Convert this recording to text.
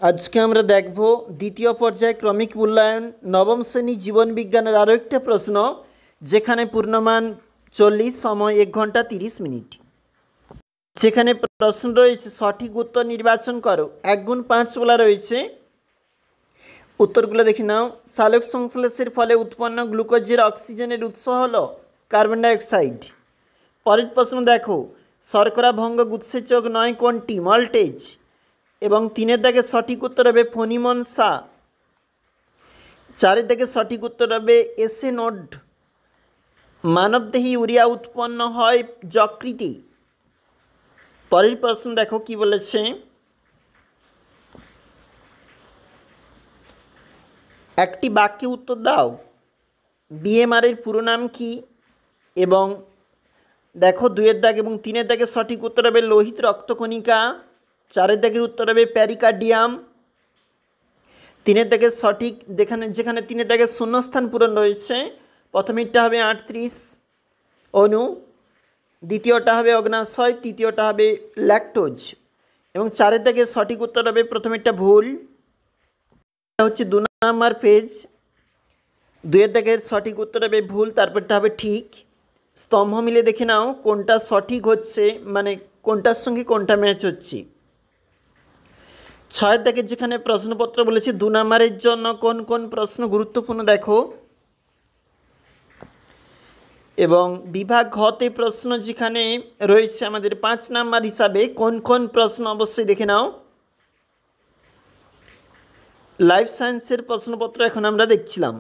আজকে আমরা দেখব দ্বিতীয় পর্যায়ে ক্রমিক মূল্যায়ন নবম শ্রেণী জীবন বিজ্ঞানের আরও একটা প্রশ্ন, যেখানে পূর্ণমান 40, সময় 1 ঘন্টা 30 মিনিট। যেখানে প্রশ্ন রয়েছে সঠিক উত্তর নির্বাচন করো। 1 গুণ 5 বলা রয়েছে। উত্তরগুলো দেখে নাও। সালোক সংশ্লেষের ফলে উৎপন্ন গ্লুকোজের অক্সিজেনের উৎস হলো কার্বন ডাইঅক্সাইড। পরের প্রশ্ন দেখো, শর্করা ভঙ্গ উৎসেচক নয় কোনটি? মল্টেজ। এবং 3-এর দাগে সঠিক উত্তর হবে ফনিমনসা। 4-এর দাগে সঠিক উত্তর হবে এসেনোড। মানবদেহে ইউরিয়া উৎপন্ন হয় যকৃতে। পরের প্রশ্ন দেখো কি বলেছে, একটি বাক্যে উত্তর দাও। বিএমআর এর পুরো নাম কি? এবং দেখো 2-এর দাগ এবং 3-এর দাগে সঠিক উত্তর হবে লোহিত রক্তকণিকা। 4-এর দাগের উত্তর হবে প্যারিকার্ডিয়াম। 3-এর দাগের সঠিক যেখানে 3-এর দাগের শূন্যস্থান পূরণ রয়েছে, প্রথমেরটা হবে 38 অণু, দ্বিতীয়টা হবে অগ্নাশয়, তৃতীয়টা হবে ল্যাকটোজ। এবং 4-এর দাগের সঠিক উত্তর হবে প্রথমেরটা ভুল। এটা হচ্ছে 2 নম্বর পেজ। 2-এর দাগের সঠিক উত্তর হবে ভুল, তারপরটা হবে ঠিক। স্তম্ভ মিলে দেখে নাও কোনটা সঠিক হচ্ছে, মানে কোনটার সঙ্গে কোনটা ম্যাচ হচ্ছে। 6-এর দাগের যেখানে প্রশ্নপত্র বলেছে 2 নম্বরের জন্য কোন কোন প্রশ্ন গুরুত্বপূর্ণ দেখো। এবং বিভাগ ঘতে প্রশ্ন যেখানে রয়েছে আমাদের 5 নাম্বার হিসাবে কোন কোন প্রশ্ন অবশ্যই দেখে নাও। লাইফ সায়েন্সের প্রশ্নপত্র এখন আমরা দেখছিলাম।